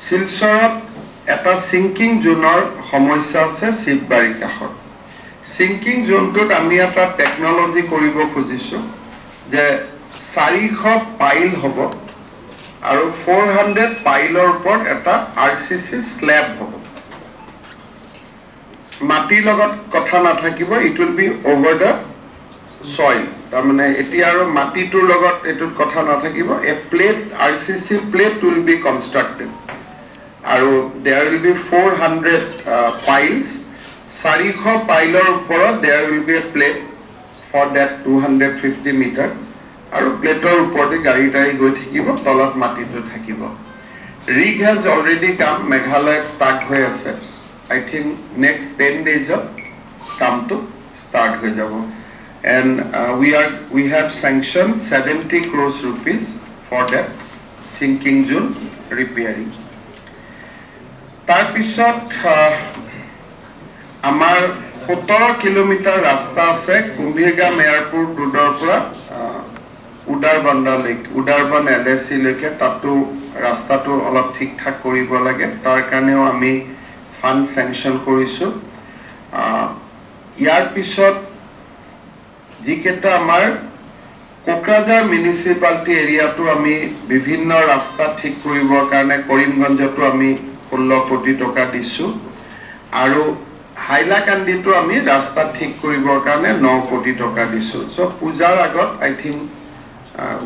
শিলচৰত এটা সিঙ্কিং জোনৰ সমস্যা আছে শিৱবাৰী কাষত সিঙ্কিং জোনটোত আমি এটা টেকনলজি কৰিব খুজিছো যে 400 পাইল হ'ব আৰু 400 পাইলৰ ওপৰত এটা আৰসিসি স্ল্যাব হ'ব মাটিৰ লগত কথা নাথাকিব it will be over the soil তাৰমানে এতিয়া আৰু মাটিটোৰ লগত এটোত কথা নাথাকিব এ প্লেট আৰসিসি প্লেট উইল বি কনস্ট্ৰাক্টেড আৰু there will be 400 piles 400 পাইলৰ ওপৰত there will be a plate for that 250 meter আৰু প্লেটৰ ওপৰতে গাড়ী টাই গৈ থাকিব তলত মাটিটো থাকিব rig has already come Meghalaya start হৈ আছে I think next 10 days of কামটো start হৈ যাব and we have sanctioned 70 crores rupees for that sinking zone repairing তাৰ পিছত আমাৰ 17 কিলোমিটাৰ ৰাস্তা আছে কুম্ভীৰগাম এয়াৰপোৰ্ট ৰোডৰ পৰা উদাৰবন এলএসি লৈকে তাতো ৰাস্তাটো অলপ ঠিক ঠাক কৰিব লাগে তাৰ কাৰণেও আমি ফান্ড স্যাংশন কৰিছো ইয়াৰ পিছত যিকেটা আমাৰ কোকৰাঝাৰ মিউনিসিপালিটি এৰিয়াটো আমি বিভিন্ন ৰাস্তা ঠিক কৰিবৰ কাৰণে কৰিমগঞ্জতো আমি 16 কোটি টকা দিছো আৰু হাইলাকান্দিটো আমি ৰাস্তা ঠিক কৰিবৰ কাৰণে 9 কোটি টকা দিছো সো পূজাৰ আগত I think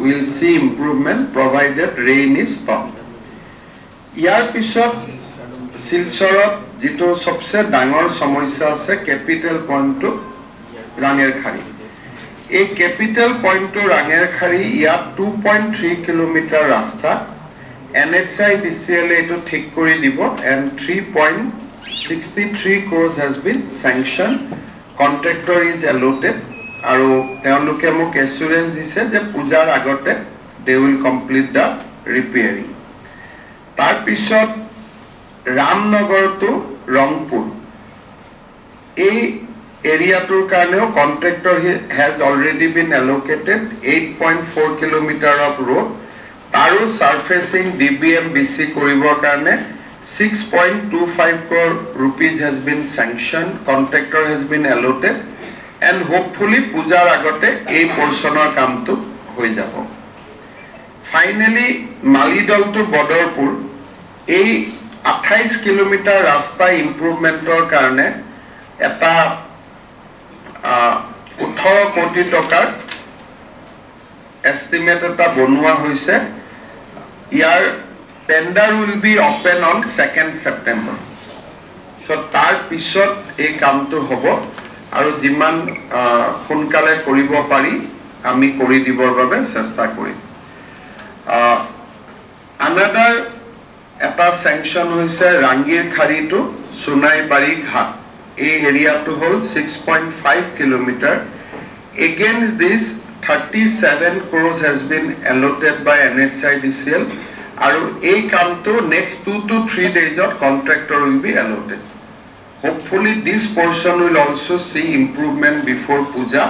we'll see improvement provided rain is stopped ইয়াৰ পিছত শিলচৰত যেটো সবচে ডাঙৰ সমস্যা আছে ক্যাপিটাল পইণ্টটো ৰাঙেৰখাৰী এই ক্যাপিটাল পইণ্টটো ৰাঙেৰখাৰী ইয়া 2.3 কিলোমিটাৰ ৰাস্তা NHIDCL to take kori dibo and 3.63 crores has been sanctioned contractor is allotted aru teoluke mok assurance dise je pujar agote they will complete the repairing tar pisot Ramnagar to Rangpur a area tur karneo contractor has already been allocated 8.4 kilometer of road Taru surfacing DBMBC koribor karone 6.25 crore rupees has been sanctioned contractor has been allotted and hopefully pujar agote ei portionor kam tu hoi jabo finally Malidol to Bodorpur ei 28 kilometer rasta improvementor karone eta 18 koti tokar estimate eta bonua hoise Your tender will be open on 2nd September. So tar pisot ei kamto hobo aru jiman sonkale koribo pari ami kori dibor babe chesta kori. Another eta sanction hoise Rangirkhari to Sunaibari Ghat. A area to hold 6.5 kilometer. Against this 37 crores has been allotted by NHIDCL aru a come to next 2 to 3 days of contractor will be allotted hopefully this portion will also see improvement before puja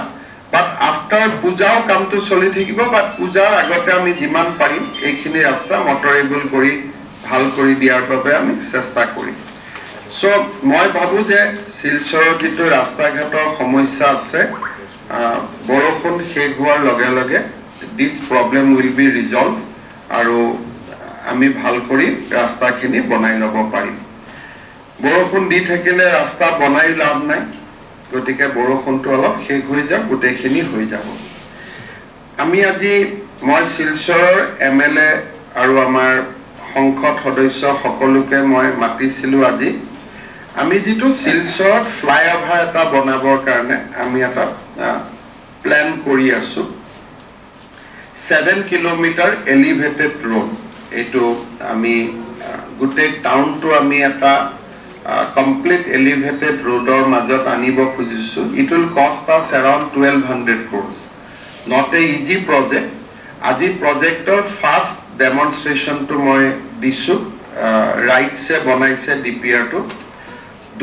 but after puja come to soli thakibo but puja agote ami jiman parim ekhini rasta motorable kori bhal kori diar babe ami chesta kori so moi bhabu je silchorot jitu rasta ghator samossya ase বৰষুণ শেষ হোৱাৰ লগে লগে this problem will be resolved আৰু আমি ভাল কৰি ৰাস্তাখিনি বনাই লব পাৰিম বৰষুণ দি থাকিলে ৰাস্তা বনাই লাভ নাই গতিকে বৰষুণটো অলপ শেষ হৈ যাব গোটেইখিনি হৈ যাব আমি আজি মই শিলচৰৰ MLA আৰু আমাৰ সংসদ সদস্য সকলোকে মই মাতিছিলো আজি আমি যেটো শিলচৰত ফ্লাইওভাৰ এটা বনাবৰ কাৰণে আমি এটা প্ল্যান কৰি আছো 7 কিলোমিটাৰ এলিভেটেড ৰোড এটো আমি গুটে টাউনটো আমি এটা কমপ্লিট এলিভেটেড ৰোডৰ মাজত আনিব খুজিছো it will cost us around 1200 crores not a easy project আজি প্ৰজেক্টৰ ফাৰ্স্ট ডেমনস্ট্ৰেচন to মই দিছো ৰাইট সে বনাইছে DPR to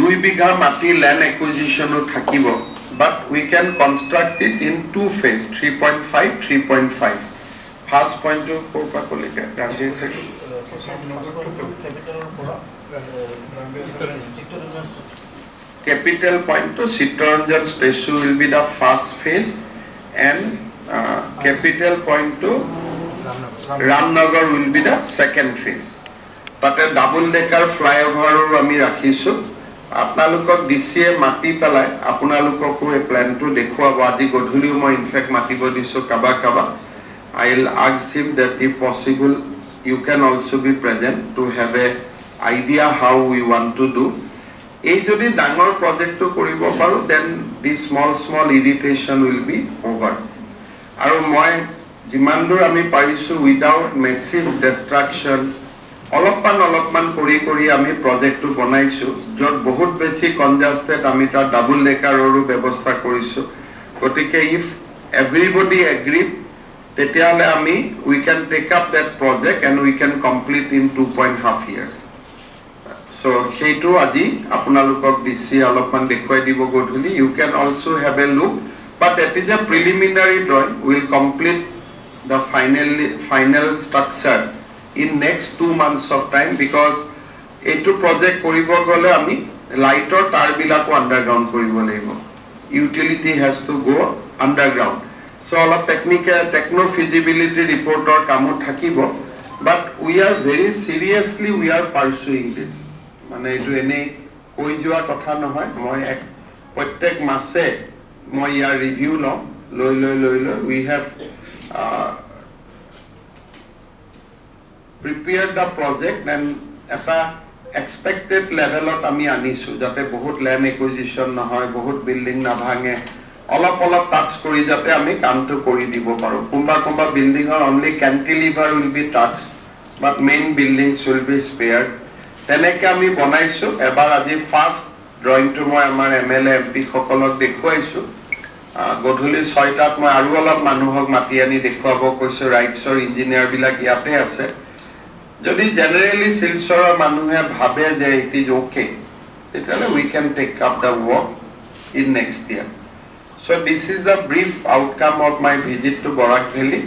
2 বিঘা মাটি ল্যান্ড একুইজিশন থাকিব but we can construct it in two phase 3.5 3.5 first point two কোপা কলিকা রাঙ্গির থেকে capital point to Chittaranjan station will be the first phase and capital point to Ramnagar will be the second phase. Tate double decker flyover ami rakhisu apnalukok DCA mati pelai apnalukok e plan to dekhuabo aji godhuli moi in fact matibo disu kaba I'll ask him that if possible you can also be present to have a idea how we want to do. If jodi dangor project to koribo paru then the small irritation will be over. Aru moi jimandur ami parisu without massive destruction অলপমান কৰি আমি প্ৰজেক্টটো বনাইছো যত বহুত বেছি congested আমি তা ডাবল লেকাৰৰো ব্যৱস্থা কৰিছো গতিকে ইফ এভৰিবডি এগ্ৰি তেতিয়ালে আমি we can take up that project and we can complete in 2.5 years so হেতু আজি আপোনালোকক দিছি অলপমান দেখুৱাই দিব গধুলি you can also have a look but it is a preliminary drawing we will complete the final structure in next 2 months of time because etu project koribo gole ami lighter tar bilako underground koribo laibo utility has to go underground so all techno feasibility report or kamo thakibo but we are very seriously we are pursuing this mane etu ene koi joa kotha nohoy moi ek prottek mase moi ya review loi we have prepared the project and at a expected level of ami anisu jate bahut land acquisition na hoy bahut building na bhange olop touch kori jate ami kam to kori dibo paru kumba building or only cantilever will be touched but main buildings will be spared teneke ami banaisu ebar aji first drawing to moi amar MLA MP kokolok dekhuaisu godhuli 6 tat moi aru olop manuhok mati ani dekhuabo koisu rights or engineer bilak yate ase যদি generally silsora manuhe bhabe je it is okay then we can take up the work in next year so this is the brief outcome of my visit to Barak Valley